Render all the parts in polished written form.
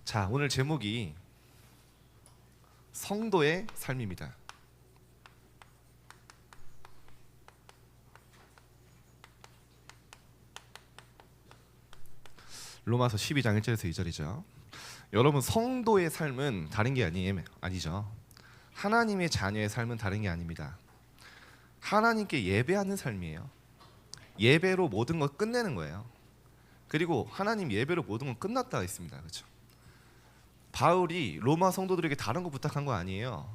자, 오늘 제목이 성도의 삶입니다. 로마서 12장 1절에서 2절이죠. 여러분, 성도의 삶은 다른 게 아니죠. 하나님의 자녀의 삶은 다른 게 아닙니다. 하나님께 예배하는 삶이에요. 예배로 모든 걸 끝내는 거예요. 그리고 하나님 예배로 모든 건 끝났다 했습니다. 그렇죠? 바울이 로마 성도들에게 다른 거 부탁한 거 아니에요.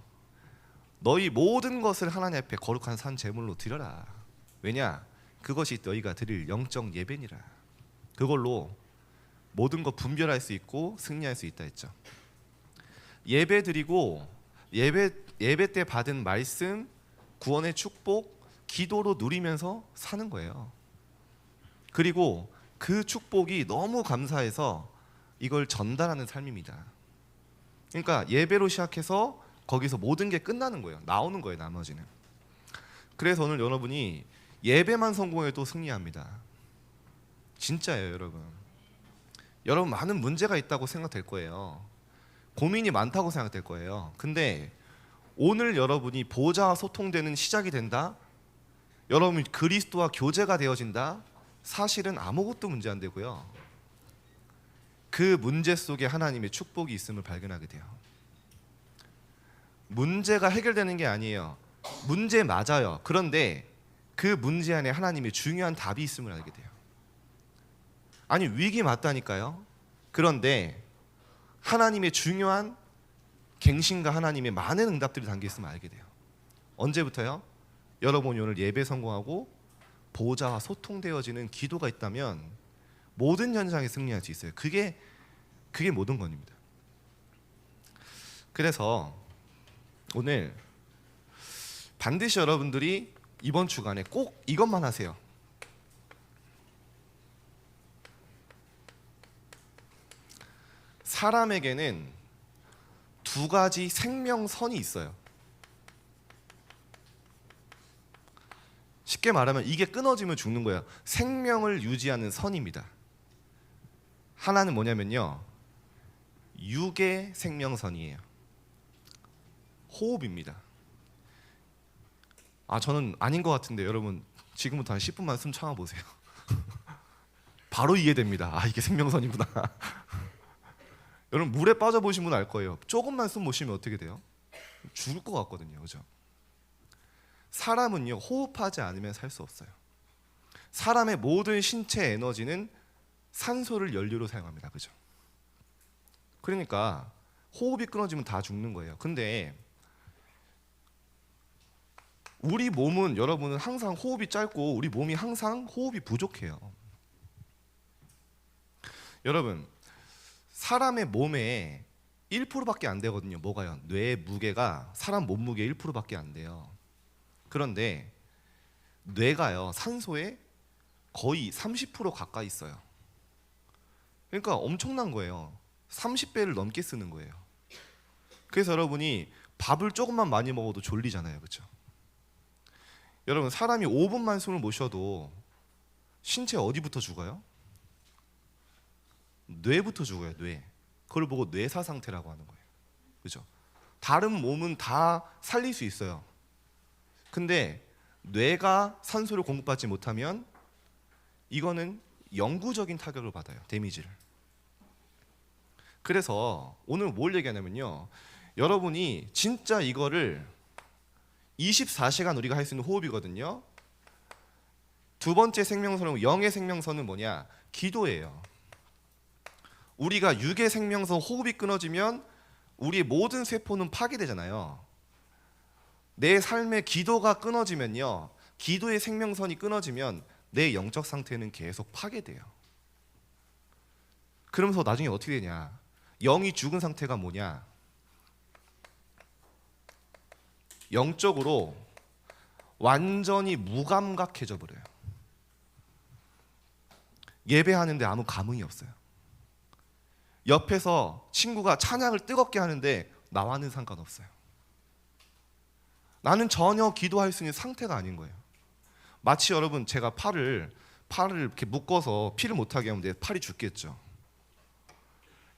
너희 모든 것을 하나님 앞에 거룩한 산 제물로 드려라. 왜냐? 그것이 너희가 드릴 영적 예배니라. 그걸로 모든 것 분별할 수 있고 승리할 수 있다 했죠. 예배 드리고 예배 때 받은 말씀, 구원의 축복, 기도로 누리면서 사는 거예요. 그리고 그 축복이 너무 감사해서 이걸 전달하는 삶입니다. 그러니까 예배로 시작해서 거기서 모든 게 끝나는 거예요. 나오는 거예요, 나머지는. 그래서 오늘 여러분이 예배만 성공해도 승리합니다. 진짜예요, 여러분. 여러분, 많은 문제가 있다고 생각될 거예요. 고민이 많다고 생각될 거예요. 근데 오늘 여러분이 보좌와 소통되는 시작이 된다? 여러분 그리스도와 교제가 되어진다? 사실은 아무것도 문제 안 되고요. 그 문제 속에 하나님의 축복이 있음을 발견하게 돼요. 문제가 해결되는 게 아니에요. 문제 맞아요. 그런데 그 문제 안에 하나님의 중요한 답이 있음을 알게 돼요. 아니, 위기 맞다니까요. 그런데 하나님의 중요한 갱신과 하나님의 많은 응답들이 담겨 있음을 알게 돼요. 언제부터요? 여러분이 오늘 예배 성공하고 보호자와 소통되어지는 기도가 있다면 모든 현장에 승리할 수 있어요. 그게 모든 겁니다. 그래서 오늘 반드시 여러분들이 이번 주간에 꼭 이것만 하세요. 사람에게는 두 가지 생명선이 있어요. 쉽게 말하면 이게 끊어지면 죽는 거예요. 생명을 유지하는 선입니다. 하나는 뭐냐면요, 육의 생명선이에요. 호흡입니다. 저는 아닌 것 같은데 여러분 지금부터 한 10분만 숨 참아보세요. 바로 이해됩니다. 이게 생명선이구나. 여러분 물에 빠져보신 분 알 거예요. 조금만 숨 못 쉬면 어떻게 돼요? 죽을 것 같거든요. 그죠? 사람은요, 호흡하지 않으면 살 수 없어요. 사람의 모든 신체 에너지는 산소를 연료로 사용합니다. 그죠? 그러니까 호흡이 끊어지면 다 죽는 거예요. 근데 우리 몸은, 여러분은 항상 호흡이 짧고 우리 몸이 항상 호흡이 부족해요. 여러분, 사람의 몸에 1%밖에 안 되거든요. 뭐가요? 뇌의 무게가 사람 몸무게 1%밖에 안 돼요. 그런데 뇌가요, 산소에 거의 30% 가까이 있어요. 그러니까 엄청난 거예요. 30배를 넘게 쓰는 거예요. 그래서 여러분이 밥을 조금만 많이 먹어도 졸리잖아요. 그렇죠? 여러분, 사람이 5분만 숨을 못 쉬어도 신체 어디부터 죽어요? 뇌부터 죽어요. 뇌. 그걸 보고 뇌사 상태라고 하는 거예요. 그죠? 다른 몸은 다 살릴 수 있어요. 근데 뇌가 산소를 공급받지 못하면 이거는 영구적인 타격을 받아요. 데미지를. 그래서 오늘 뭘 얘기하냐면요, 여러분이 진짜 이거를 24시간 우리가 할 수 있는 호흡이거든요. 두 번째 생명선은, 영의 생명선은 뭐냐? 기도예요. 우리가 육의 생명선, 호흡이 끊어지면 우리의 모든 세포는 파괴되잖아요. 내 삶의 기도가 끊어지면요, 기도의 생명선이 끊어지면 내 영적 상태는 계속 파괴돼요. 그러면서 나중에 어떻게 되냐? 영이 죽은 상태가 뭐냐? 영적으로 완전히 무감각해져 버려요. 예배하는데 아무 감흥이 없어요. 옆에서 친구가 찬양을 뜨겁게 하는데 나와는 상관없어요. 나는 전혀 기도할 수 있는 상태가 아닌 거예요. 마치 여러분, 제가 팔을 이렇게 묶어서 피를 못하게 하면 내 팔이 죽겠죠.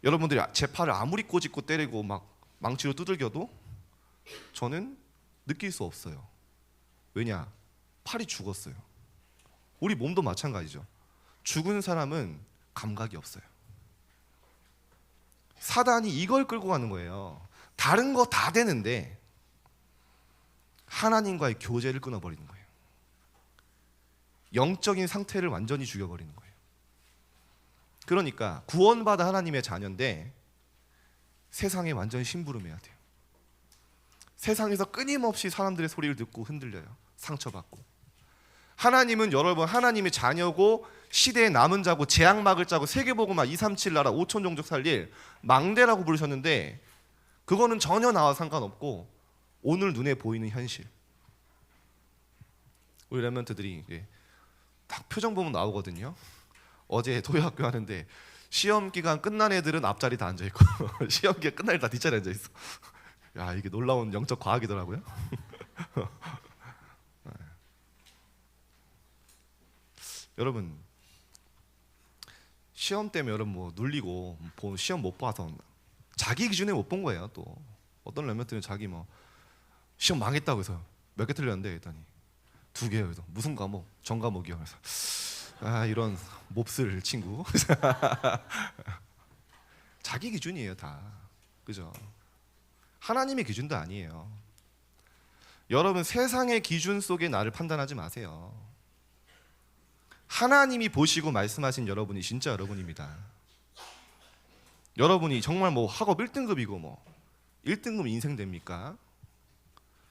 여러분들이 제 팔을 아무리 꼬집고 때리고 막 망치로 두들겨도 저는 느낄 수 없어요. 왜냐? 팔이 죽었어요. 우리 몸도 마찬가지죠. 죽은 사람은 감각이 없어요. 사단이 이걸 끌고 가는 거예요. 다른 거 다 되는데 하나님과의 교제를 끊어버리는 거예요. 영적인 상태를 완전히 죽여버리는 거예요. 그러니까 구원받아 하나님의 자녀인데 세상에 완전히 심부름해야 돼요. 세상에서 끊임없이 사람들의 소리를 듣고 흔들려요. 상처받고. 하나님은 여러분 하나님의 자녀고 시대의 남은 자고 재앙막을 짜고 세계복음화 237 나라 5천 종족 살릴 망대라고 부르셨는데 그거는 전혀 나와 상관없고 오늘 눈에 보이는 현실. 우리 랩런트들이 딱 표정 보면 나오거든요. 어제 토요학교 하는데 시험 기간 끝난 애들은 앞자리 다 앉아 있고 시험 기간 끝난 애들 다 뒷자리 앉아 있어. 야, 이게 놀라운 영적 과학이더라고요. 여러분 시험 때문에 여러분 뭐 눌리고 시험 못 봐서 자기 기준에 못 본 거예요. 또 어떤 랩런트는 자기 뭐 시험 망했다고 해서 몇 개 틀렸는데 했더니 2개요. 그래서 무슨 과목? 전 과목이요. 그래서 이런 몹쓸 친구. 자기 기준이에요 다. 그죠? 하나님의 기준도 아니에요. 여러분 세상의 기준 속에 나를 판단하지 마세요. 하나님이 보시고 말씀하신 여러분이 진짜 여러분입니다. 여러분이 정말 뭐 학업 1등급이고 뭐 1등급 인생 됩니까?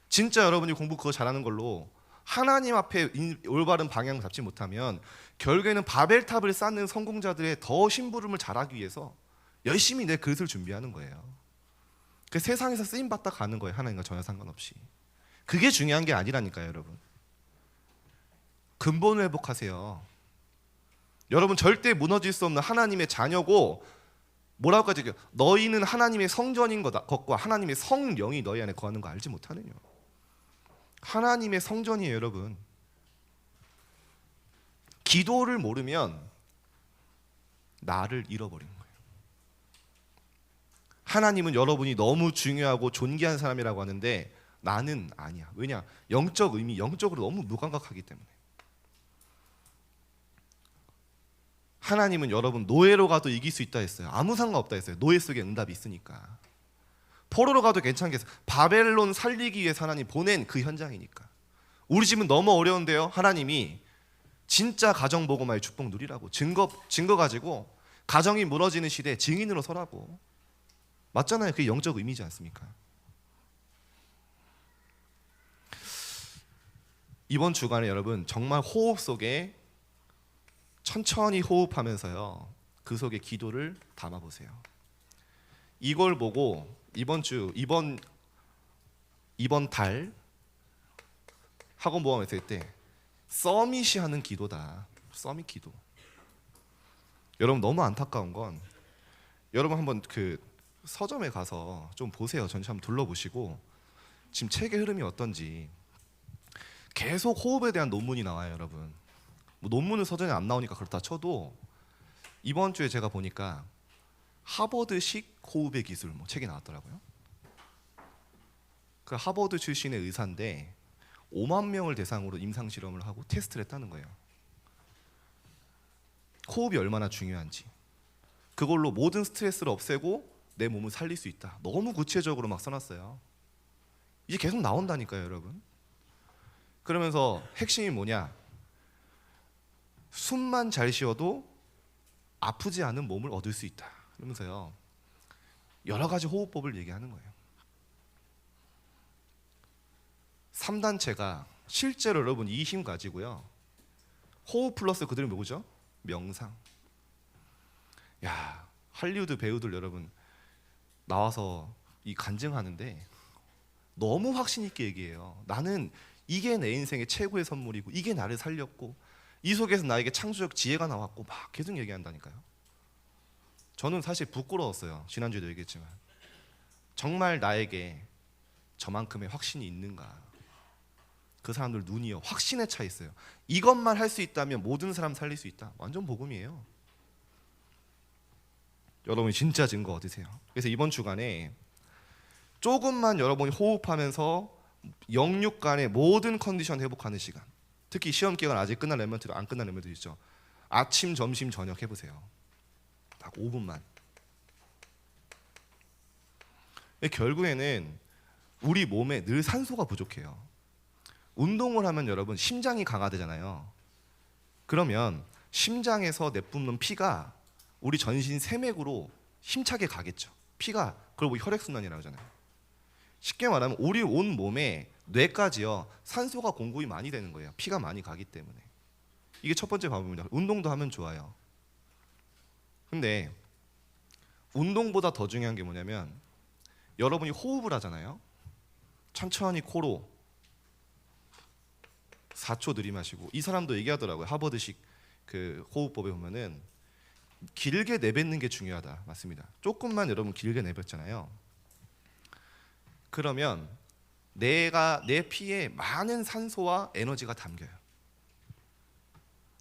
진짜 여러분이 공부 그거 잘하는 걸로 하나님 앞에 올바른 방향 잡지 못하면 결국에는 바벨탑을 쌓는 성공자들의 더 심부름을 잘하기 위해서 열심히 내 그릇을 준비하는 거예요. 그 세상에서 쓰임 받다 가는 거예요. 하나님과 전혀 상관없이. 그게 중요한 게 아니라니까요, 여러분. 근본을 회복하세요. 여러분 절대 무너질 수 없는 하나님의 자녀고 뭐라고 하죠? 너희는 하나님의 성전인 것과 하나님의 성령이 너희 안에 거하는 거 알지 못하느냐. 하나님의 성전이에요, 여러분. 기도를 모르면 나를 잃어버리는 거예요. 하나님은 여러분이 너무 중요하고 존귀한 사람이라고 하는데 나는 아니야. 왜냐? 영적 의미, 영적으로 너무 무감각하기 때문에. 하나님은 여러분 노예로 가도 이길 수 있다 했어요. 아무 상관없다 했어요. 노예 속에 응답이 있으니까. 포로로 가도 괜찮겠어요. 바벨론 살리기 위해서 하나님 보낸 그 현장이니까. 우리 집은 너무 어려운데요. 하나님이 진짜 가정복음화의 축복 누리라고 증거 가지고 가정이 무너지는 시대에 증인으로 서라고. 맞잖아요. 그게 영적 의미지 않습니까? 이번 주간에 여러분 정말 호흡 속에 천천히 호흡하면서요 그 속에 기도를 담아보세요. 이걸 보고 이번 달 학원 모험했을 때 서밋이 하는 기도다. 서밋 기도. 여러분 너무 안타까운 건 여러분 한번 그 서점에 가서 좀 보세요. 전체 한번 둘러보시고 지금 책의 흐름이 어떤지. 계속 호흡에 대한 논문이 나와요, 여러분. 뭐 논문은 서점에 안 나오니까 그렇다 쳐도 이번 주에 제가 보니까 하버드식 호흡의 기술 뭐 책이 나왔더라고요. 그 하버드 출신의 의사인데 5만 명을 대상으로 임상 실험을 하고 테스트를 했다는 거예요. 호흡이 얼마나 중요한지. 그걸로 모든 스트레스를 없애고 내 몸을 살릴 수 있다. 너무 구체적으로 막 써놨어요. 이제 계속 나온다니까요, 여러분. 그러면서 핵심이 뭐냐? 숨만 잘 쉬어도 아프지 않은 몸을 얻을 수 있다. 그러면서요 여러 가지 호흡법을 얘기하는 거예요. 3단체가 실제로 여러분 이 힘 가지고요 호흡 플러스 그들은 뭐죠? 명상. 야, 할리우드 배우들 여러분 나와서 이 간증하는데 너무 확신 있게 얘기해요. 나는 이게 내 인생의 최고의 선물이고 이게 나를 살렸고 이 속에서 나에게 창조적 지혜가 나왔고 막 계속 얘기한다니까요. 저는 사실 부끄러웠어요. 지난주에도 얘기했지만 정말 나에게 저만큼의 확신이 있는가. 그 사람들 눈이요 확신에 차 있어요. 이것만 할 수 있다면 모든 사람 살릴 수 있다. 완전 복음이에요. 여러분이 진짜 증거 얻으세요. 그래서 이번 주간에 조금만 여러분이 호흡하면서 영육 간의 모든 컨디션 회복하는 시간, 특히 시험 기간 아직 끝난 랩런트도 안 끝난 랩런트도 있죠. 아침, 점심, 저녁 해보세요. 딱 5분만. 결국에는 우리 몸에 늘 산소가 부족해요. 운동을 하면 여러분 심장이 강화되잖아요. 그러면 심장에서 내뿜는 피가 우리 전신 세맥으로 힘차게 가겠죠. 피가 그걸 뭐 혈액순환이라고 하잖아요. 쉽게 말하면 우리 온 몸에 뇌까지요 산소가 공급이 많이 되는 거예요. 피가 많이 가기 때문에. 이게 첫 번째 방법입니다. 운동도 하면 좋아요. 근데 운동보다 더 중요한 게 뭐냐면 여러분이 호흡을 하잖아요. 천천히 코로 4초 들이마시고, 이 사람도 얘기하더라고요. 하버드식 그 호흡법에 보면은 길게 내뱉는 게 중요하다. 맞습니다. 조금만 여러분 길게 내뱉잖아요. 그러면 내 피에 많은 산소와 에너지가 담겨요.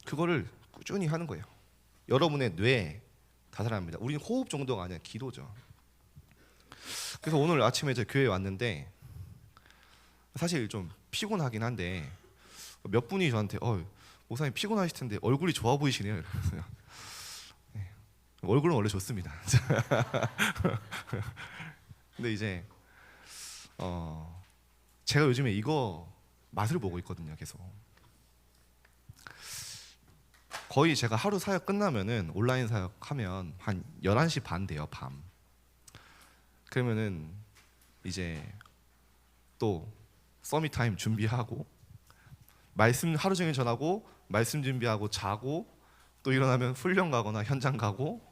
그거를 꾸준히 하는 거예요. 여러분의 뇌 다살합니다. 우리는 호흡 정도가 아니라 기도죠. 그래서 오늘 아침에 제 교회에 왔는데 사실 좀 피곤하긴 한데 몇 분이 저한테 목사님 피곤하실 텐데 얼굴이 좋아 보이시네요. 이러면서요. 네. 얼굴은 원래 좋습니다. 근데 이제 제가 요즘에 이거 맛을 보고 있거든요. 계속 거의 제가 하루 사역 끝나면은 온라인 사역하면 한 11시 반 돼요. 밤. 그러면은 이제 또 서밋 타임 준비하고 말씀 하루 종일 전하고 말씀 준비하고 자고 또 일어나면 훈련 가거나 현장 가고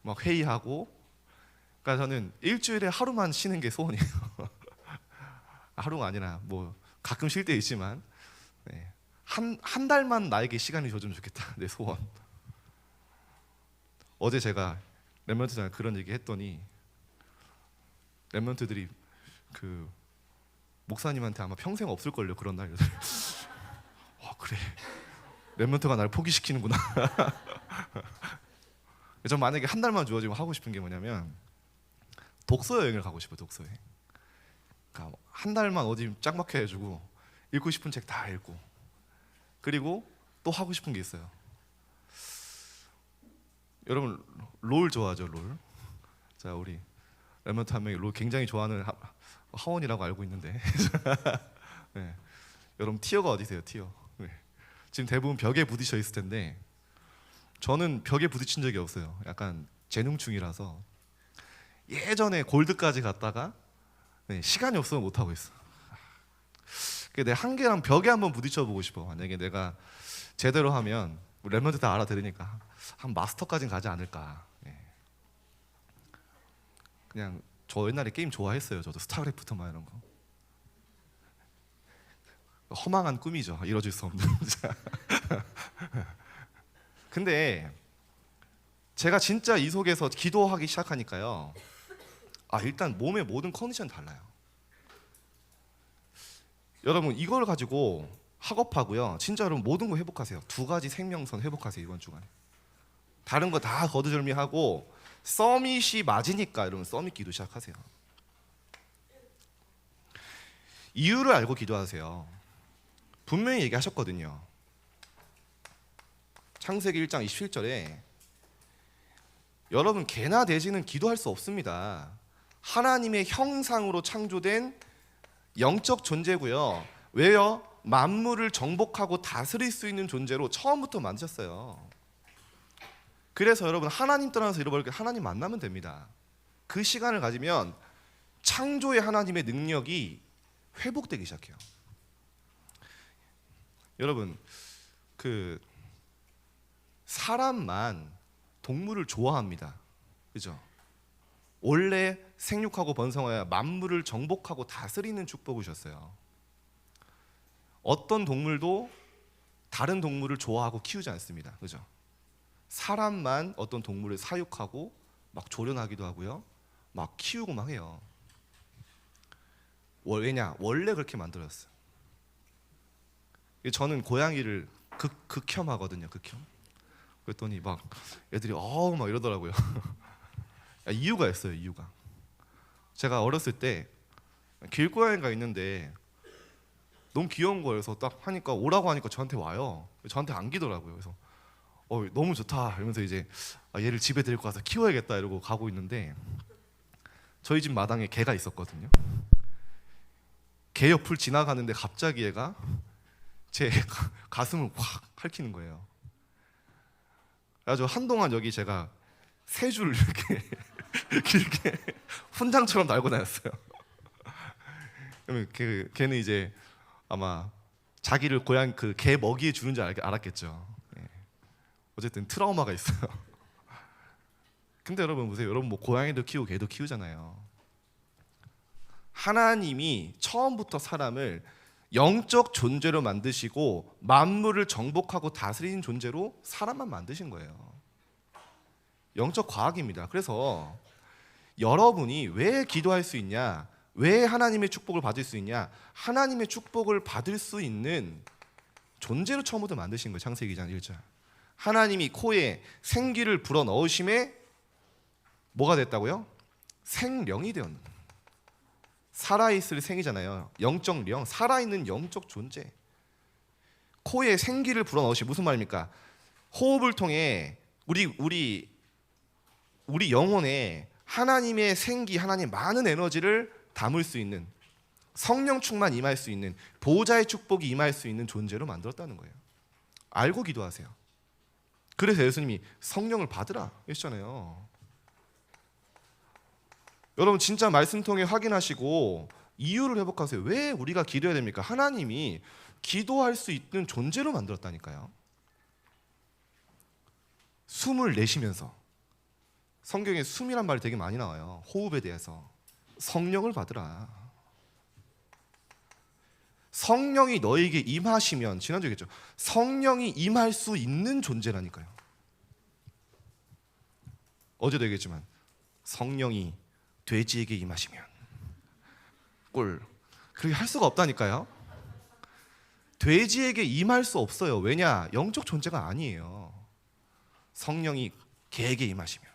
막 회의하고. 그러니까 저는 일주일에 하루만 쉬는 게 소원이에요. 하루가 아니라 뭐 가끔 쉴 때 있지만 네. 한 달만 나에게 시간을 줘주면 좋겠다. 내 소원. 어제 제가 랩런트장에 그런 얘기 했더니 랩런트들이 그 목사님한테 아마 평생 없을걸요 그런 날. 그래 랩런트가 나를 포기시키는구나. 전 만약에 한 달만 주어지면 하고 싶은 게 뭐냐면 독서 여행을 가고 싶어요. 독서 여행. 그러니까 한 달만 어디 짝 막혀 해주고 읽고 싶은 책 다 읽고, 그리고 또 하고 싶은 게 있어요. 여러분 롤 좋아하죠? 롤. 자, 우리 랩런트 한 명이 롤 굉장히 좋아하는 하원이라고 알고 있는데 네. 여러분 티어가 어디세요? 티어. 네. 지금 대부분 벽에 부딪혀 있을 텐데 저는 벽에 부딪힌 적이 없어요. 약간 재능충이라서 예전에 골드까지 갔다가 네, 시간이 없어서 못 하고 있어. 내 한계랑 벽에 한번 부딪혀 보고 싶어. 만약에 내가 제대로 하면 랩런트 다 알아들으니까 한 마스터까지는 가지 않을까. 네. 그냥 저 옛날에 게임 좋아했어요. 저도 스타크래프트 막 이런 거. 허망한 꿈이죠. 이뤄질 수 없는. 근데 제가 진짜 이 속에서 기도하기 시작하니까요. 일단 몸의 모든 컨디션 달라요. 여러분 이걸 가지고 학업하고요. 진짜 여러분 모든 거 회복하세요. 2가지 생명선 회복하세요. 이번 주간에. 다른 거 다 거두절미하고 서밋이 맞으니까 여러분 서밋 기도 시작하세요. 이유를 알고 기도하세요. 분명히 얘기하셨거든요. 창세기 1장 27절에 여러분 개나 돼지는 기도할 수 없습니다. 하나님의 형상으로 창조된 영적 존재고요. 왜요? 만물을 정복하고 다스릴 수 있는 존재로 처음부터 만드셨어요. 그래서 여러분 하나님 떠나서 잃어버릴 게 하나님 만나면 됩니다. 그 시간을 가지면 창조의 하나님의 능력이 회복되기 시작해요. 여러분 그 사람만 동물을 좋아합니다. 그죠? 원래 생육하고 번성하여 만물을 정복하고 다스리는 축복을 주셨어요. 어떤 동물도 다른 동물을 좋아하고 키우지 않습니다. 그죠? 사람만 어떤 동물을 사육하고 막 조련하기도 하고요. 막 키우고 막 해요. 왜냐? 원래 그렇게 만들었어요. 저는 고양이를 극혐하거든요. 극혐. 그랬더니 막 애들이 막 이러더라고요. 이유가 있어요. 이유가. 제가 어렸을 때 길고양이가 있는데 너무 귀여운 거예요. 그래서 딱 하니까 오라고 하니까 저한테 와요. 저한테 안기더라고요. 그래서 너무 좋다 이러면서 이제 얘를 집에 데리고 가서 키워야겠다 이러고 가고 있는데 저희 집 마당에 개가 있었거든요. 개 옆을 지나가는데 갑자기 얘가 제 가슴을 확 핥히는 거예요. 그래가지고 한동안 여기 제가 세 줄 이렇게 길게 훈장처럼 달고 다녔어요. 그러면 걔는 이제 아마 자기를 고양 그 개 먹이에 주는 줄 알았겠죠. 어쨌든 트라우마가 있어요. 근데 여러분 보세요. 여러분 뭐 고양이도 키우고 개도 키우잖아요. 하나님이 처음부터 사람을 영적 존재로 만드시고 만물을 정복하고 다스리는 존재로 사람만 만드신 거예요. 영적 과학입니다. 그래서 여러분이 왜 기도할 수 있냐? 왜 하나님의 축복을 받을 수 있냐? 하나님의 축복을 받을 수 있는 존재로 처음부터 만드신 거예요. 창세기 2장 1절. 하나님이 코에 생기를 불어 넣으심에 뭐가 됐다고요? 생령이 되었는. 살아있을 생이잖아요. 영적 령, 살아있는 영적 존재. 코에 생기를 불어 넣으시 무슨 말입니까? 호흡을 통해 우리 영혼에 하나님의 생기, 하나님의 많은 에너지를 담을 수 있는, 성령 충만 임할 수 있는, 보호자의 축복이 임할 수 있는 존재로 만들었다는 거예요. 알고 기도하세요. 그래서 예수님이 성령을 받으라 했잖아요. 여러분 진짜 말씀 통해 확인하시고 이유를 회복하세요. 왜 우리가 기도해야 됩니까? 하나님이 기도할 수 있는 존재로 만들었다니까요. 숨을 내쉬면서, 성경에 숨이란 말이 되게 많이 나와요. 호흡에 대해서. 성령을 받으라. 성령이 너에게 임하시면, 지난주에 얘기했죠. 성령이 임할 수 있는 존재라니까요. 어제도 얘기했지만 성령이 돼지에게 임하시면 그렇게 할 수가 없다니까요. 돼지에게 임할 수 없어요. 왜냐? 영적 존재가 아니에요. 성령이 개에게 임하시면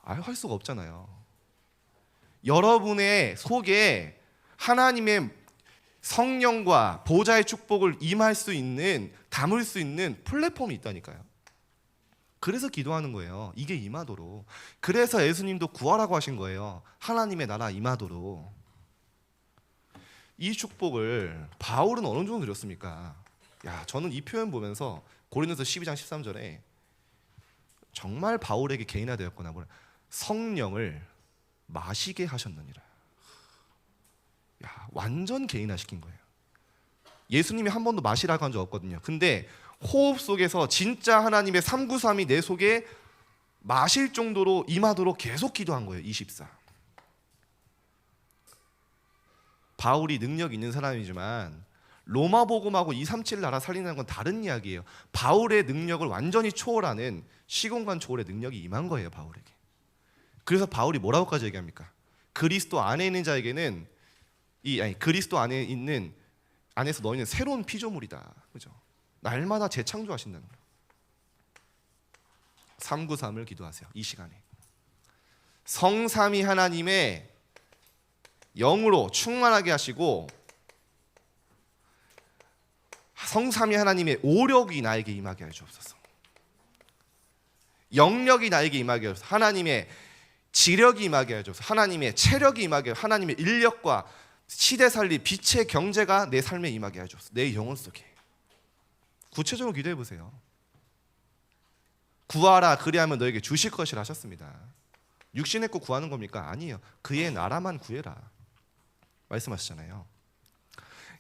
할 수가 없잖아요. 여러분의 속에 하나님의 성령과 보좌의 축복을 임할 수 있는, 담을 수 있는 플랫폼이 있다니까요. 그래서 기도하는 거예요. 이게 임하도록. 그래서 예수님도 구하라고 하신 거예요. 하나님의 나라 임하도록. 이 축복을 바울은 어느 정도 드렸습니까? 저는 이 표현 보면서 고린도서 12장 13절에 정말 바울에게 개인화되었구나. 성령을 마시게 하셨느니라. 완전 개인화시킨 거예요. 예수님이 한 번도 마시라고 한 적 없거든요. 근데 호흡 속에서 진짜 하나님의 393이 내 속에 마실 정도로 임하도록 계속 기도한 거예요. 24. 바울이 능력 있는 사람이지만 로마 복음하고 237 나라 살리는 건 다른 이야기예요. 바울의 능력을 완전히 초월하는 시공간 초월의 능력이 임한 거예요. 바울에게. 그래서 바울이 뭐라고까지 얘기합니까? 그리스도 안에 있는 자에게는 그리스도 안에 있는 안에서 너희는 새로운 피조물이다. 그죠? 날마다 재창조하신다는 거예요. 393을 기도하세요. 이 시간에 성삼위 하나님의 영으로 충만하게 하시고 성삼위 하나님의 오력이 나에게 임하게 하시옵소서. 영력이 나에게 임하게 하소서. 하나님의 지력이 임하게 하소서. 하나님의 체력이 임하게 하소서. 하나님의 인력과 시대살리 빛의 경제가 내 삶에 임하게 하소서. 내 영혼 속에. 구체적으로 기도해 보세요. 구하라 그리하면 너에게 주실 것이라 하셨습니다. 육신의 것 구하는 겁니까? 아니에요. 그의 나라만 구해라 말씀하시잖아요.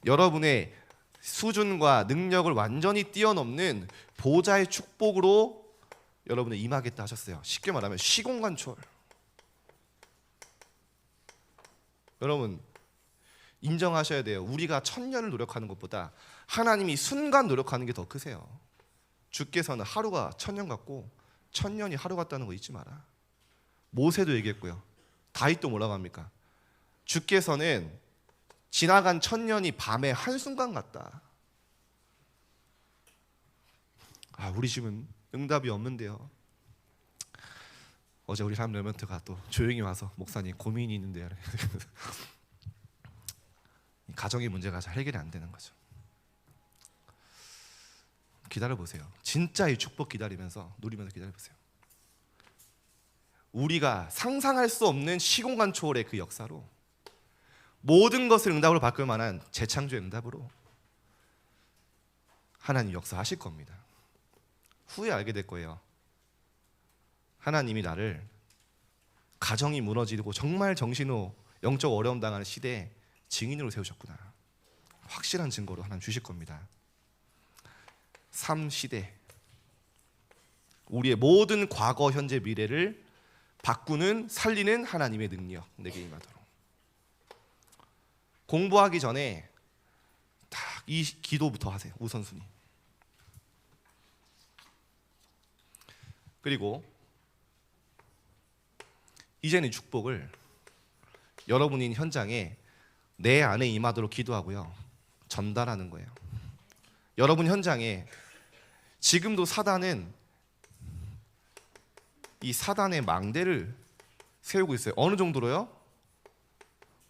여러분의 수준과 능력을 완전히 뛰어넘는 보좌의 축복으로 여러분을 임하겠다 하셨어요. 쉽게 말하면 시공간 초월. 여러분 인정하셔야 돼요. 우리가 1000년을 노력하는 것보다 하나님이 순간 노력하는 게 더 크세요. 주께서는 하루가 1000년 같고 1000년이 하루 같다는 거 잊지 마라. 모세도 얘기했고요. 다윗도 뭐라고 합니까? 주께서는 지나간 1000년이 밤의 한순간 같다. 우리 집은 응답이 없는데요. 어제 우리 한 레멘트가 또 조용히 와서 목사님 고민이 있는데요. 가정의 문제가 잘 해결이 안 되는 거죠. 기다려 보세요. 진짜 이 축복 기다리면서 누리면서 기다려 보세요. 우리가 상상할 수 없는 시공간 초월의 그 역사로 모든 것을 응답으로 바꿀 만한 재창조의 응답으로 하나님 역사하실 겁니다. 후에 알게 될 거예요. 하나님이 나를 가정이 무너지고 정말 정신으로 영적 어려움 당하는 시대에 증인으로 세우셨구나. 확실한 증거로 하나님 주실 겁니다. 삶 시대, 우리의 모든 과거, 현재, 미래를 바꾸는 살리는 하나님의 능력 내게 임하도록. 공부하기 전에 딱 이 기도부터 하세요. 우선순위. 그리고 이제는 축복을 여러분이 있는 현장에 내 안에 임하도록 기도하고요, 전달하는 거예요. 여러분 현장에 지금도 사단은 이 사단의 망대를 세우고 있어요. 어느 정도로요?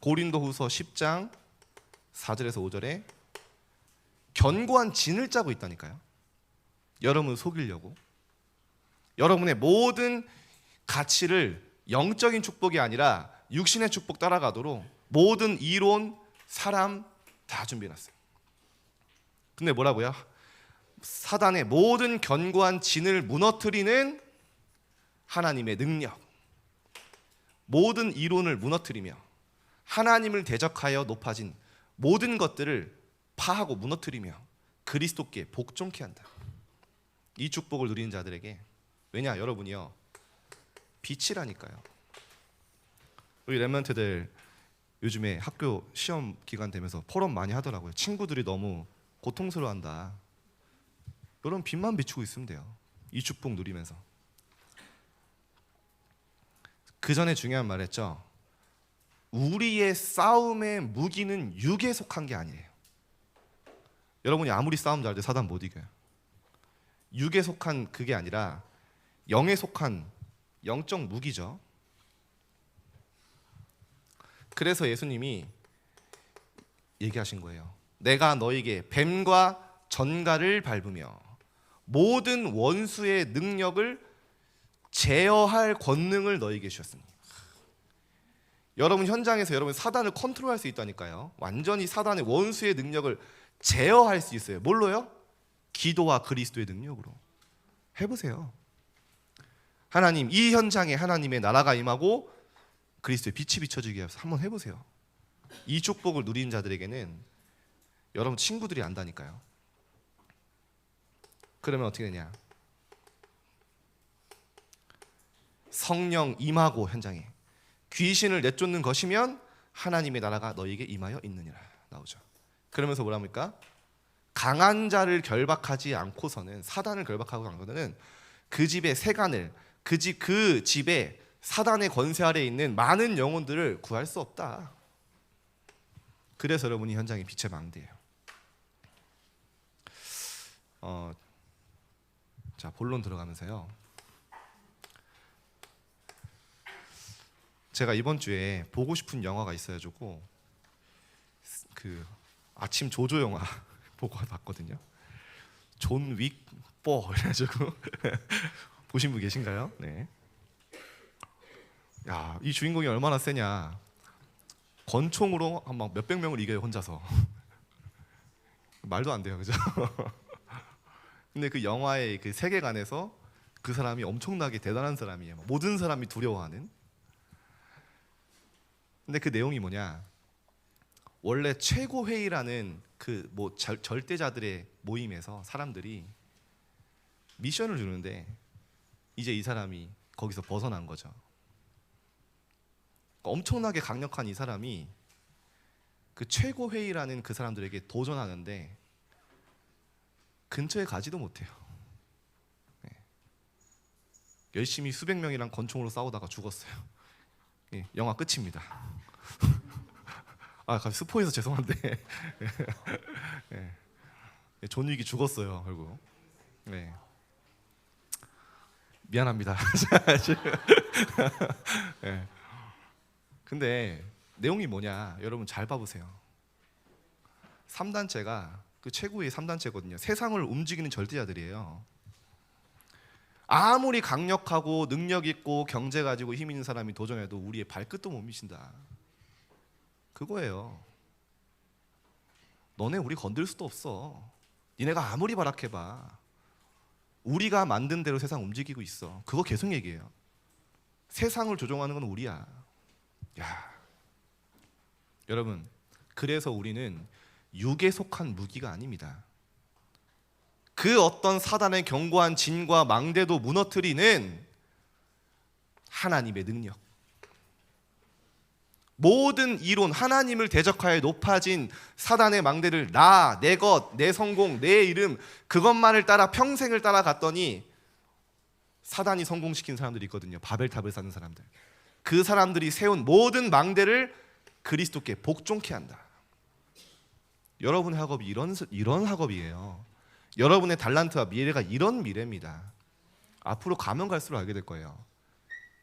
고린도후서 10장 4절에서 5절에 견고한 진을 짜고 있다니까요. 여러분을 속이려고. 여러분의 모든 가치를 영적인 축복이 아니라 육신의 축복 따라가도록 모든 이론, 사람 다 준비해놨어요. 근데 뭐라고요? 사단의 모든 견고한 진을 무너뜨리는 하나님의 능력, 모든 이론을 무너뜨리며 하나님을 대적하여 높아진 모든 것들을 파하고 무너뜨리며 그리스도께 복종케 한다. 이 축복을 누리는 자들에게, 왜냐 여러분이요 빛이라니까요. 우리 렘넌트들 요즘에 학교 시험 기간 되면서 포럼 많이 하더라고요. 친구들이 너무 고통스러워한다. 여러분 빛만 비추고 있으면 돼요. 이 축복 누리면서. 그 전에 중요한 말 했죠. 우리의 싸움의 무기는 육에 속한 게 아니에요. 여러분이 아무리 싸움 잘해도 사단 못 이겨요. 육에 속한 그게 아니라 영에 속한 영적 무기죠. 그래서 예수님이 얘기하신 거예요. 내가 너에게 뱀과 전갈을 밟으며 모든 원수의 능력을 제어할 권능을 너에게 주셨으니. 여러분 현장에서 여러분 사단을 컨트롤할 수 있다니까요. 완전히 사단의 원수의 능력을 제어할 수 있어요. 뭘로요? 기도와 그리스도의 능력으로. 해보세요. 하나님, 이 현장에 하나님의 나라가 임하고 그리스도의 빛이 비춰지게 해서 한번 해보세요. 이 축복을 누리는 자들에게는 여러분 친구들이 안다니까요. 그러면 어떻게 되냐? 성령 임하고 현장에 귀신을 내쫓는 것이면 하나님의 나라가 너에게 임하여 있느니라 나오죠. 그러면서 뭐라 합니까? 강한 자를 결박하지 않고서는, 사단을 결박하고 않고서는 그 집의 세간을, 그 집에 사단의 권세 아래에 있는 많은 영혼들을 구할 수 없다. 그래서 여러분이 현장에 빛의 망대예요. 자, 본론 들어가면서요. 제가 이번 주에 보고 싶은 영화가 있어가지고 그 아침 조조 영화 보고 봤거든요. 존 윅 4 이래가지고 보신 분 계신가요? 네. 야, 이 주인공이 얼마나 세냐. 권총으로 한 막 몇백 명을 이겨요 혼자서. 말도 안 돼요, 그죠? 근데 그 영화의 그 세계관에서 그 사람이 엄청나게 대단한 사람이에요. 모든 사람이 두려워하는. 근데 그 내용이 뭐냐? 원래 최고회의라는 그 뭐 절대자들의 모임에서 사람들이 미션을 주는데 이제 이 사람이 거기서 벗어난 거죠. 엄청나게 강력한 이 사람이 그 최고회의라는 그 사람들에게 도전하는데 근처에 가지도 못해요. 네. 열심히 수백 명이랑 권총으로 싸우다가 죽었어요. 네, 영화 끝입니다. 아, 갑자기 스포해서 죄송한데 네. 존 윅이 죽었어요 결국. 네. 미안합니다. 네. 근데 내용이 뭐냐? 여러분 잘 봐보세요. 3단체가 그 최고의 3단체거든요. 세상을 움직이는 절대자들이에요. 아무리 강력하고 능력 있고 경제 가지고 힘 있는 사람이 도전해도 우리의 발끝도 못 미친다. 그거예요. 너네 우리 건들 수도 없어. 니네가 아무리 발악해봐. 우리가 만든 대로 세상 움직이고 있어. 그거 계속 얘기해요. 세상을 조종하는 건 우리야. 야, 여러분, 그래서 우리는 육에 속한 무기가 아닙니다. 그 어떤 사단의 견고한 진과 망대도 무너뜨리는 하나님의 능력. 모든 이론, 하나님을 대적하여 높아진 사단의 망대를 나, 내 것, 내 성공, 내 이름 그것만을 따라 평생을 따라갔더니 사단이 성공시킨 사람들이 있거든요. 바벨탑을 쌓는 사람들. 그 사람들이 세운 모든 망대를 그리스도께 복종케 한다. 여러분의 학업이 이런 학업이에요. 여러분의 달란트와 미래가 이런 미래입니다. 앞으로 가면 갈수록 알게 될 거예요.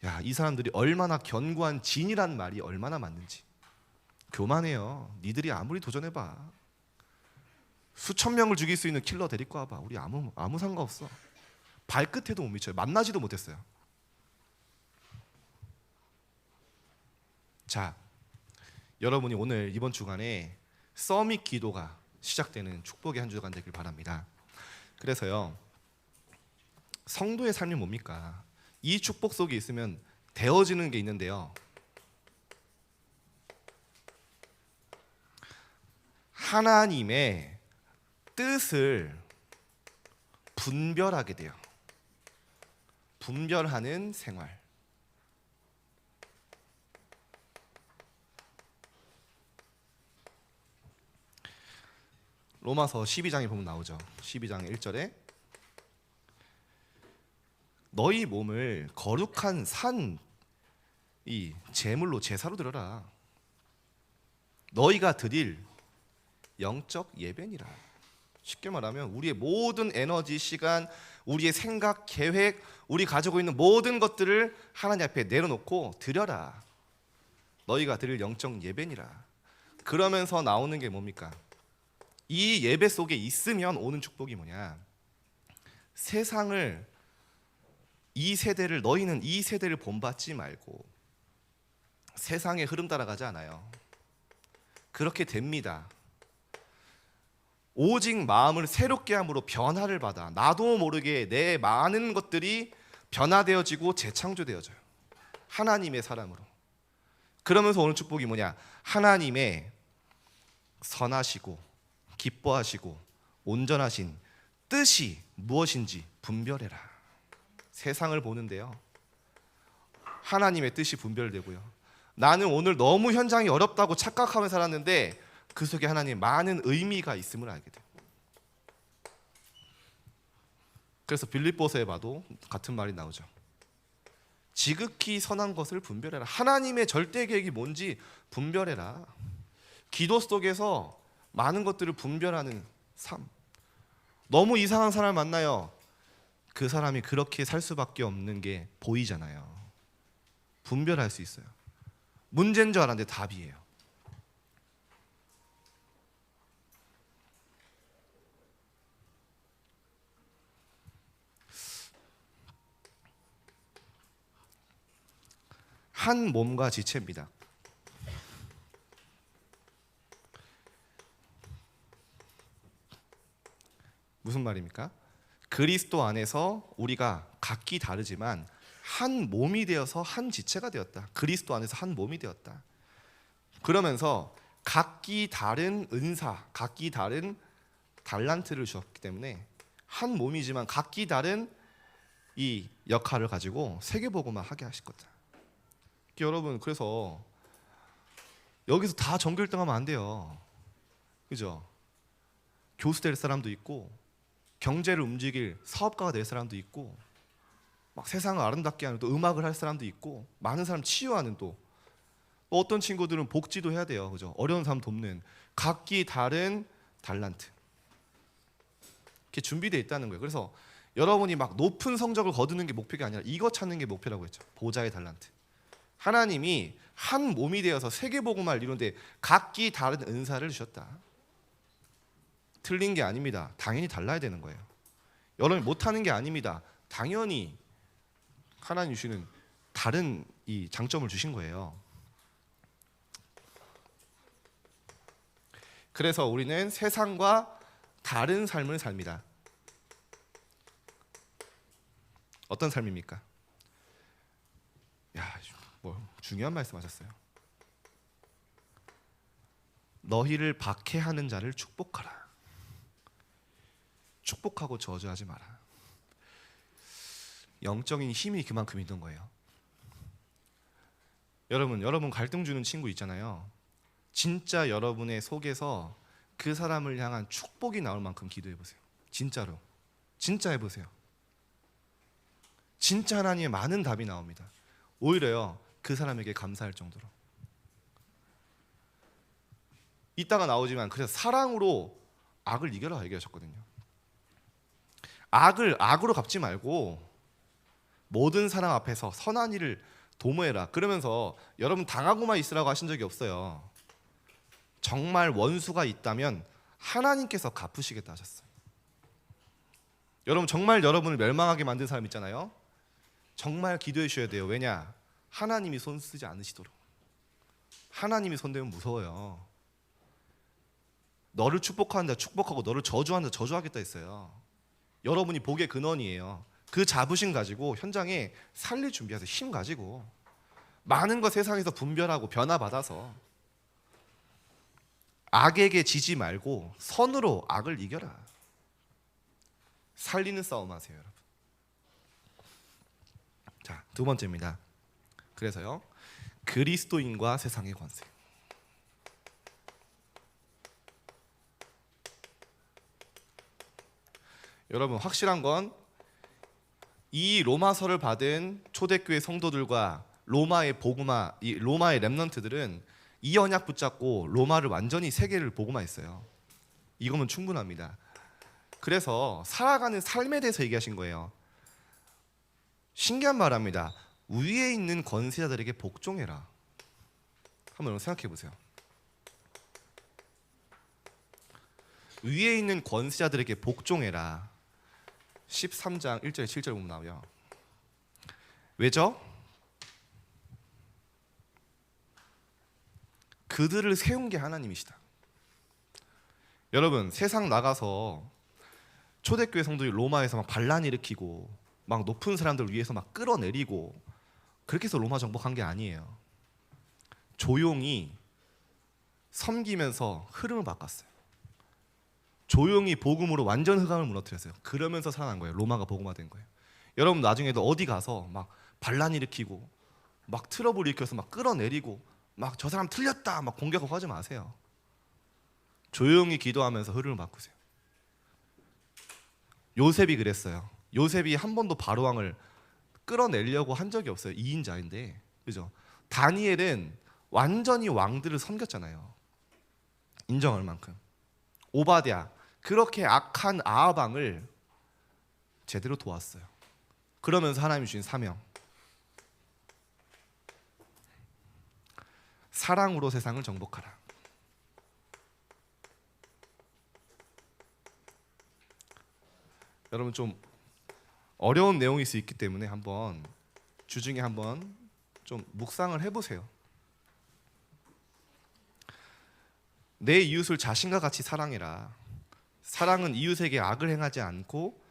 야, 이 사람들이 얼마나 견고한 진이란 말이 얼마나 맞는지. 교만해요. 니들이 아무리 도전해봐. 수천 명을 죽일 수 있는 킬러 데리고 와봐. 우리 아무 상관없어. 발끝에도 못 미쳐요. 만나지도 못했어요. 자, 여러분이 오늘 이번 주간에 서밋 기도가 시작되는 축복의 한 주간 되길 바랍니다. 그래서요, 성도의 삶이 뭡니까? 이 축복 속에 있으면 되어지는 게 있는데요. 하나님의 뜻을 분별하게 돼요. 분별하는 생활. 로마서 12장에 보면 나오죠. 12장 1절에 너희 몸을 거룩한 산 이 제물로 제사로 드려라. 너희가 드릴 영적 예배니라. 쉽게 말하면 우리의 모든 에너지, 시간, 우리의 생각, 계획, 우리 가지고 있는 모든 것들을 하나님 앞에 내려놓고 드려라. 너희가 드릴 영적 예배니라. 그러면서 나오는 게 뭡니까? 이 예배 속에 있으면 오는 축복이 뭐냐? 세상을 너희는 이 세대를 본받지 말고 세상의 흐름 따라가지 않아요. 그렇게 됩니다. 오직 마음을 새롭게 함으로 변화를 받아 나도 모르게 내 많은 것들이 변화되어지고 재창조되어져요. 하나님의 사람으로. 그러면서 오는 축복이 뭐냐? 하나님의 선하시고 기뻐하시고 온전하신 뜻이 무엇인지 분별해라. 세상을 보는데요, 하나님의 뜻이 분별되고요. 나는 오늘 너무 현장이 어렵다고 착각하며 살았는데 그 속에 하나님 많은 의미가 있음을 알게 돼요. 그래서 빌립보서에 봐도 같은 말이 나오죠. 지극히 선한 것을 분별해라. 하나님의 절대 계획이 뭔지 분별해라. 기도 속에서 많은 것들을 분별하는 삶. 너무 이상한 사람을 만나요. 그 사람이 그렇게 살 수밖에 없는 게 보이잖아요. 분별할 수 있어요. 문제인 줄 알았는데 답이에요. 한 몸과 지체입니다. 무슨 말입니까? 그리스도 안에서 우리가 각기 다르지만 한 몸이 되어서 한 지체가 되었다. 그리스도 안에서 한 몸이 되었다. 그러면서 각기 다른 은사, 각기 다른 달란트를 주었기 때문에 한 몸이지만 각기 다른 이 역할을 가지고 세계보고만 하게 하실 거다. 여러분, 그래서 여기서 다 전교 1등 하면 안 돼요. 그죠? 교수 될 사람도 있고 경제를 움직일 사업가가 될 사람도 있고 막 세상을 아름답게 하는 또 음악을 할 사람도 있고 많은 사람 치유하는 또 어떤 친구들은 복지도 해야 돼요. 그죠? 어려운 사람 돕는 각기 다른 달란트 이렇게 준비되어 있다는 거예요. 그래서 여러분이 막 높은 성적을 거두는 게 목표가 아니라 이거 찾는 게 목표라고 했죠. 보좌의 달란트. 하나님이 한 몸이 되어서 세계복음화를 이루는데 각기 다른 은사를 주셨다. 틀린 게 아닙니다. 당연히 달라야 되는 거예요. 여러분이 못하는 게 아닙니다. 당연히 하나님 주시는 다른 이 장점을 주신 거예요. 그래서 우리는 세상과 다른 삶을 삽니다. 어떤 삶입니까? 야, 뭐 중요한 말씀하셨어요. 너희를 박해하는 자를 축복하라. 축복하고 저주하지 마라. 영적인 힘이 그만큼 있는 거예요. 여러분 갈등 주는 친구 있잖아요. 진짜 여러분의 속에서 그 사람을 향한 축복이 나올 만큼 기도해 보세요. 진짜로. 진짜 해보세요. 진짜 하나님의 많은 답이 나옵니다. 오히려요, 그 사람에게 감사할 정도로. 이따가 나오지만 그래서 사랑으로 악을 이겨라 얘기하셨거든요. 악을 악으로 갚지 말고 모든 사람 앞에서 선한 일을 도모해라. 그러면서 여러분 당하고만 있으라고 하신 적이 없어요. 정말 원수가 있다면 하나님께서 갚으시겠다 하셨어요. 여러분 정말 여러분을 멸망하게 만든 사람 있잖아요. 정말 기도해 주셔야 돼요. 왜냐? 하나님이 손 쓰지 않으시도록. 하나님이 손대면 무서워요. 너를 축복한다 축복하고 너를 저주한다 저주하겠다 했어요. 여러분이 복의 근원이에요. 그 자부심 가지고 현장에 살릴 준비하세요. 힘 가지고 많은 것 세상에서 분별하고 변화받아서 악에게 지지 말고 선으로 악을 이겨라. 살리는 싸움 하세요, 여러분. 자, 두 번째입니다. 그래서요, 그리스도인과 세상의 권세. 여러분 확실한 건 이 로마서를 받은 초대교회 성도들과 로마의 복음화, 이 로마의 렘넌트들은 이 언약 붙잡고 로마를 완전히 세계를 복음화했어요. 이거면 충분합니다. 그래서 살아가는 삶에 대해서 얘기하신 거예요. 신기한 말합니다. 위에 있는 권세자들에게 복종해라. 한번 생각해 보세요. 위에 있는 권세자들에게 복종해라. 13장 1절 7절 보면 나와요. 왜죠? 그들을 세운 게 하나님이시다. 여러분 세상 나가서 초대교회 성도들이 로마에서 막 반란 일으키고 막 높은 사람들 위해서 막 끌어내리고 그렇게 해서 로마 정복한 게 아니에요. 조용히 섬기면서 흐름을 바꿨어요. 조용히 복음으로 완전 흑암을 무너뜨렸어요. 그러면서 살아난 거예요. 로마가 복음화된 거예요. 여러분 나중에도 어디 가서 막 반란 일으키고 막 트러블 일으켜서 막 끌어내리고 막 저 사람 틀렸다 막 공격하고 하지 마세요. 조용히 기도하면서 흐름을 바꾸세요. 요셉이 그랬어요. 요셉이 한 번도 바로왕을 끌어내려고 한 적이 없어요. 2인자인데, 그죠? 다니엘은 완전히 왕들을 섬겼잖아요. 인정할 만큼. 오바댜 그렇게 악한 아합 왕을 제대로 도왔어요. 그러면서 하나님이 주신 사명, 사랑으로 세상을 정복하라. 여러분 좀 어려운 내용일 수 있기 때문에 한번 주중에 한번 좀 묵상을 해보세요. 내 이웃을 자신과 같이 사랑해라. 사랑은 이웃에게 악을 행하지 않고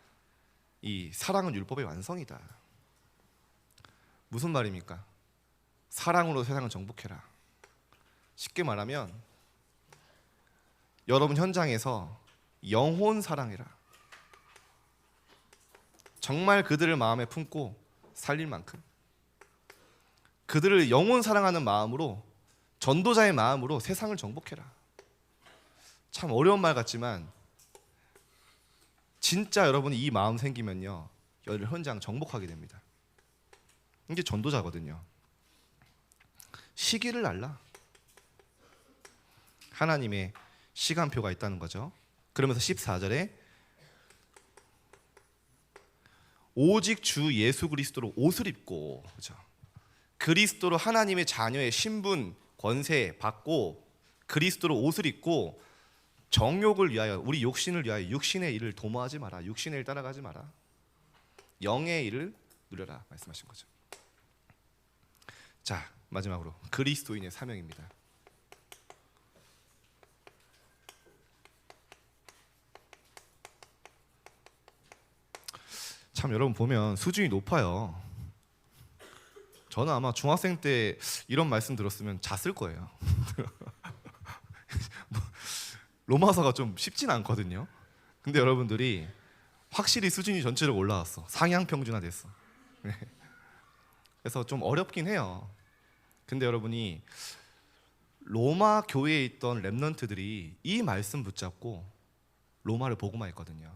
이 사랑은 율법의 완성이다. 무슨 말입니까? 사랑으로 세상을 정복해라. 쉽게 말하면 여러분 현장에서 영혼 사랑해라. 정말 그들을 마음에 품고 살릴 만큼 그들을 영혼 사랑하는 마음으로 전도자의 마음으로 세상을 정복해라. 참 어려운 말 같지만 진짜 여러분이 이 마음 생기면요 현장 정복하게 됩니다. 이게 전도자거든요. 시기를 알라. 하나님의 시간표가 있다는 거죠. 그러면서 14절에 오직 주 예수 그리스도로 옷을 입고, 그렇죠? 그리스도로 하나님의 자녀의 신분, 권세 받고 그리스도로 옷을 입고 정욕을 위하여, 우리 욕심을 위하여 육신의 일을 도모하지 마라. 육신의 일 따라가지 마라. 영의 일을 누려라 말씀하신 거죠. 자, 마지막으로 그리스도인의 사명입니다. 참 여러분 보면 수준이 높아요. 저는 아마 중학생 때 이런 말씀 들었으면 잤을 거예요. 로마서가 좀 쉽진 않거든요. 근데 여러분들이 확실히 수준이 전체적으로 올라왔어. 상향 평준화 됐어. 그래서 좀 어렵긴 해요. 근데 여러분이 로마 교회에 있던 렘넌트들이 이 말씀 붙잡고 로마를 복음화 했거든요.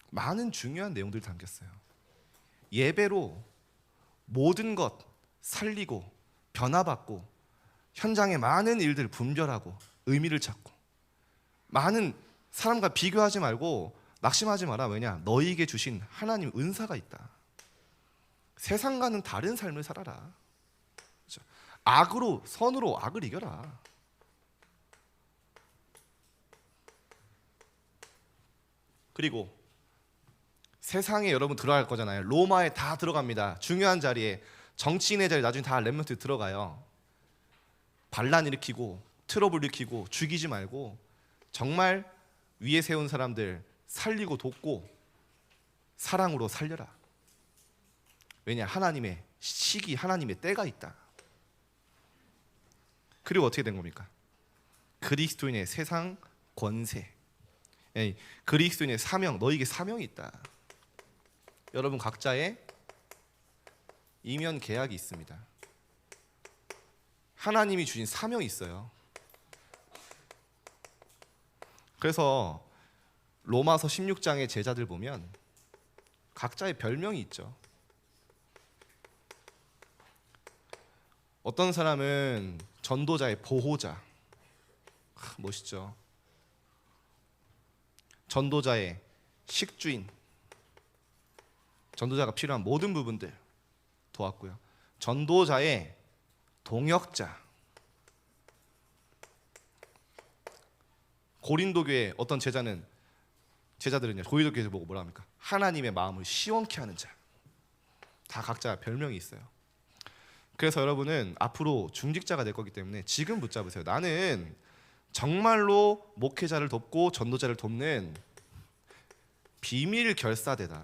많은 중요한 내용들이 담겼어요. 예배로 모든 것 살리고 변화받고 현장의 많은 일들 분별하고 의미를 찾고, 많은 사람과 비교하지 말고 낙심하지 마라. 왜냐? 너희에게 주신 하나님 은사가 있다. 세상과는 다른 삶을 살아라. 그렇죠? 악으로 선으로 악을 이겨라. 그리고 세상에 여러분 들어갈 거잖아요. 로마에 다 들어갑니다. 중요한 자리에, 정치인의 자리에 나중에 다 렘넌트 들어가요. 반란 일으키고 트러블 일으키고 죽이지 말고 정말 위에 세운 사람들 살리고 돕고 사랑으로 살려라. 왜냐? 하나님의 시기, 하나님의 때가 있다. 그리고 어떻게 된 겁니까? 그리스도인의 세상 권세, 그리스도인의 사명, 너에게 사명이 있다. 여러분 각자의 이면 계약이 있습니다. 하나님이 주신 사명이 있어요. 그래서 로마서 16장의 제자들 보면 각자의 별명이 있죠. 어떤 사람은 전도자의 보호자, 멋있죠. 전도자의 식주인, 전도자가 필요한 모든 부분들 도왔고요. 전도자의 동역자, 고린도 교회 어떤 제자들은요, 고린도 교회에서 보고 뭐라 합니까? 하나님의 마음을 시원케 하는 자. 다 각자 별명이 있어요. 그래서 여러분은 앞으로 중직자가 될 거기 때문에 지금 붙잡으세요. 나는 정말로 목회자를 돕고 전도자를 돕는 비밀 결사대다.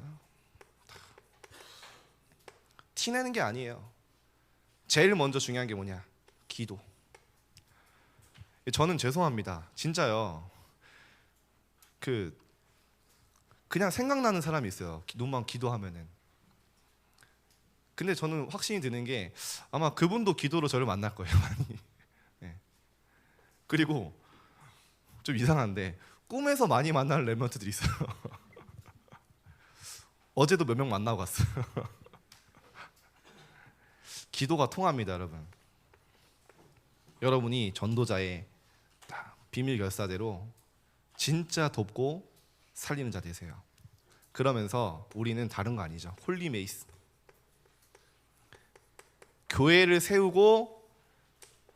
티내는 게 아니에요. 제일 먼저 중요한 게 뭐냐? 기도. 저는 죄송합니다. 진짜요. 그냥 생각나는 사람이 있어요. 눈만 기도하면은. 근데 저는 확신이 드는 게 아마 그분도 기도로 저를 만날 거예요. 많이. 네. 그리고 좀 이상한데 꿈에서 많이 만나는 렘넌트들이 있어요. 어제도 몇 명 만나고 갔어요. 기도가 통합니다, 여러분. 여러분이 전도자의 비밀 결사대로 진짜 돕고 살리는 자 되세요. 그러면서 우리는 다른 거 아니죠. 홀리 메이스. 교회를 세우고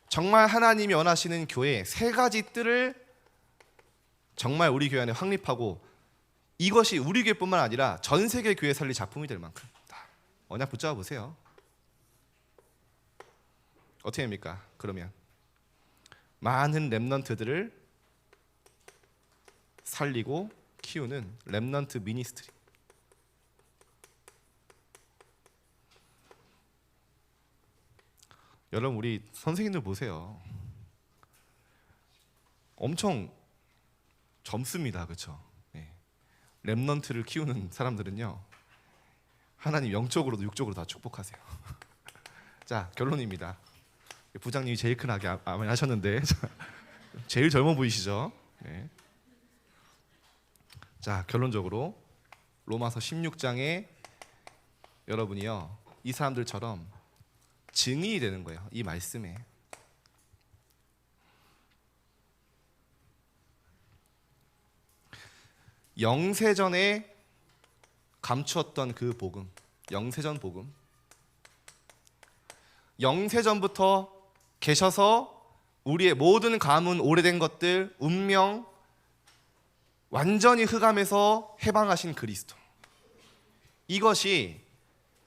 정말 하나님이 원하시는 교회 세 가지 뜰을 정말 우리 교회 안에 확립하고, 이것이 우리 교회뿐만 아니라 전 세계 교회 살릴 작품이 될 만큼 언약 붙잡아 보세요. 어떻게 됩니까? 그러면 많은 렘넌트들을 살리고 키우는 렘넌트 미니스트리. 여러분 우리 선생님들 보세요. 엄청 젊습니다. 그렇죠? 네. 렘넌트를 키우는 사람들은요, 하나님 영적으로도 육적으로 다 축복하세요. 자, 결론입니다. 부장님이 제일 큰 아멘 하셨는데 제일 젊어 보이시죠? 네. 자, 결론적으로 로마서 16장에 여러분이요, 이 사람들처럼 증인이 되는 거예요. 이 말씀에. 영세전에 감추었던 그 복음, 영세전 복음, 영세전부터 계셔서 우리의 모든 가문, 오래된 것들, 운명 완전히 흑암에서 해방하신 그리스도, 이것이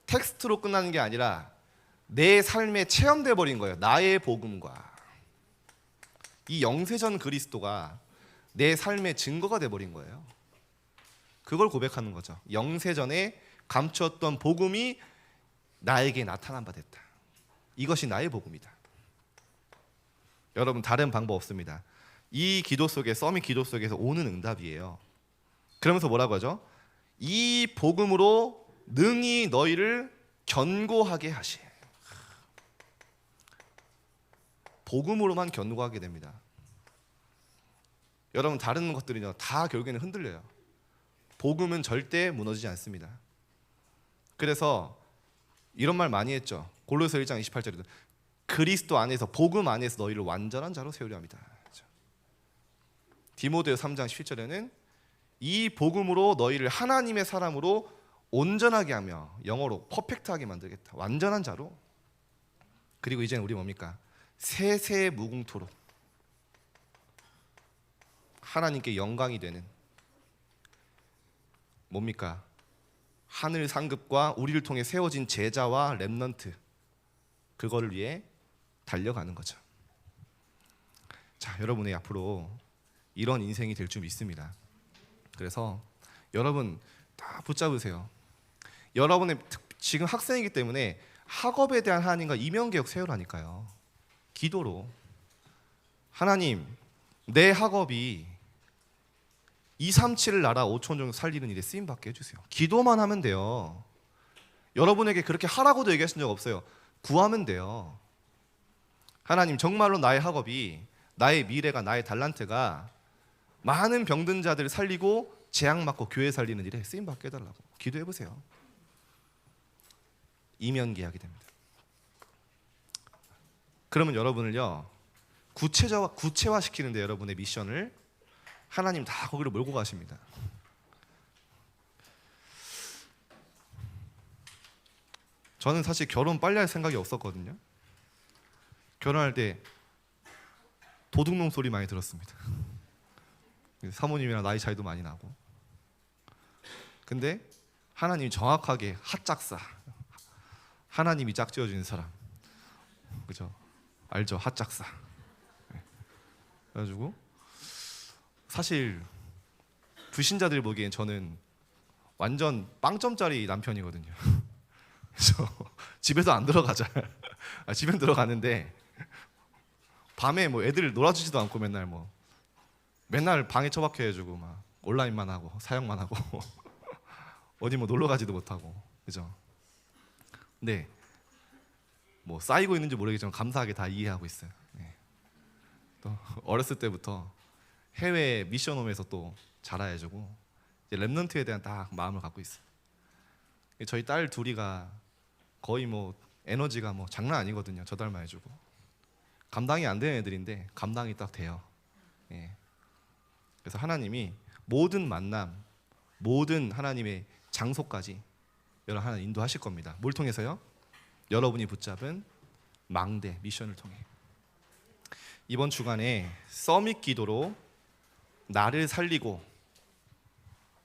텍스트로 끝나는 게 아니라 내 삶에 체험돼 버린 거예요. 나의 복음과 이 영세전 그리스도가 내 삶의 증거가 돼 버린 거예요. 그걸 고백하는 거죠. 영세전에 감추었던 복음이 나에게 나타난 바 됐다. 이것이 나의 복음이다. 여러분, 다른 방법 없습니다. 이 기도 속에, 서밋 기도 속에서 오는 응답이에요. 그러면서 뭐라고 하죠? 이 복음으로 능히 너희를 견고하게 하시. 복음으로만 견고하게 됩니다. 여러분, 다른 것들은요 다 결국에는 흔들려요. 복음은 절대 무너지지 않습니다. 그래서 이런 말 많이 했죠. 골로새 1장 28절에도 그리스도 안에서, 복음 안에서 너희를 완전한 자로 세우려 합니다. 디모데서 3장 17절에는 이 복음으로 너희를 하나님의 사람으로 온전하게 하며, 영어로 퍼펙트하게 만들겠다. 완전한 자로. 그리고 이제는 우리 뭡니까? 세세 무궁토록 하나님께 영광이 되는 뭡니까? 하늘 상급과 우리를 통해 세워진 제자와 렘넌트, 그거를 위해 달려가는 거죠. 자, 여러분의 앞으로 이런 인생이 될 줄 믿습니다. 그래서 여러분 다 붙잡으세요. 여러분의 지금 학생이기 때문에 학업에 대한 하나님과 이면개혁 세우라니까요. 기도로, 하나님, 내 학업이 237을 나라 5천 정도 살리는 일에 쓰임받게 해주세요. 기도만 하면 돼요. 여러분에게 그렇게 하라고도 얘기하신 적 없어요. 구하면 돼요. 하나님, 정말로 나의 학업이, 나의 미래가, 나의 달란트가 많은 병든 자들을 살리고 재앙 맞고 교회 살리는 일에 쓰임받게 해달라고 기도해보세요. 이면계약이 됩니다. 그러면 여러분을요 구체화시키는데, 여러분의 미션을 하나님 다 거기로 몰고 가십니다. 저는 사실 결혼 빨리 할 생각이 없었거든요. 결혼할 때 도둑놈 소리 많이 들었습니다. 사모님이랑 나이 차이도 많이 나고. 근데 하나님이 정확하게 핫짝사, 하나님이 짝지어주는 사람, 그죠? 알죠? 핫짝사. 그래가지고 사실 불신자들이 보기엔 저는 완전 빵점짜리 남편이거든요. 그래서 집에도 안 들어가자. 집엔 들어가는데 밤에 뭐 애들 놀아주지도 않고 맨날 방에 처박혀 해주고 막 온라인만 하고 사역만 하고 어디 뭐 놀러 가지도 못하고, 그죠? 근데 뭐 쌓이고 있는지 모르겠지만 감사하게 다 이해하고 있어요. 네. 또 어렸을 때부터 해외 미션홈에서 또 자라해주고 이제 렘넌트에 대한 딱 마음을 갖고 있어요. 저희 딸 둘이가 거의 뭐 에너지가 뭐 장난 아니거든요. 저 닮아 해주고 감당이 안 되는 애들인데 감당이 딱 돼요. 예. 그래서 하나님이 모든 만남, 모든 하나님의 장소까지 여러분 하나님 인도하실 겁니다. 뭘 통해서요? 여러분이 붙잡은 망대 미션을 통해. 이번 주간에 서밋 기도로 나를 살리고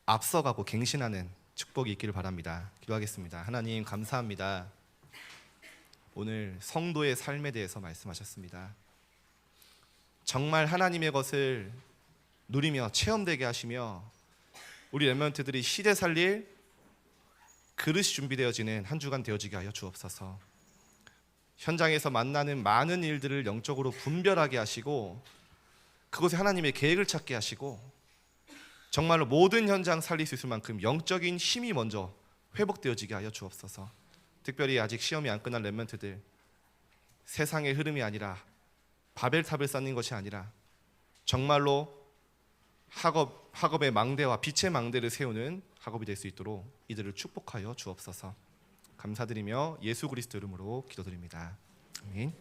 앞서가고 갱신하는 축복이 있기를 바랍니다. 기도하겠습니다. 하나님, 감사합니다. 오늘 성도의 삶에 대해서 말씀하셨습니다. 정말 하나님의 것을 누리며 체험되게 하시며 우리 렘넌트들이 시대 살릴 그릇이 준비되어지는 한 주간 되어지게 하여 주옵소서. 현장에서 만나는 많은 일들을 영적으로 분별하게 하시고 그곳에 하나님의 계획을 찾게 하시고 정말로 모든 현장 살릴 수 있을 만큼 영적인 힘이 먼저 회복되어지게 하여 주옵소서. 특별히 아직 시험이 안 끝난 렘넌트들, 세상의 흐름이 아니라 바벨탑을 쌓는 것이 아니라 정말로 학업의 망대와 빛의 망대를 세우는 학업이 될 수 있도록 이들을 축복하여 주옵소서. 감사드리며 예수 그리스도 이름으로 기도드립니다. 아멘.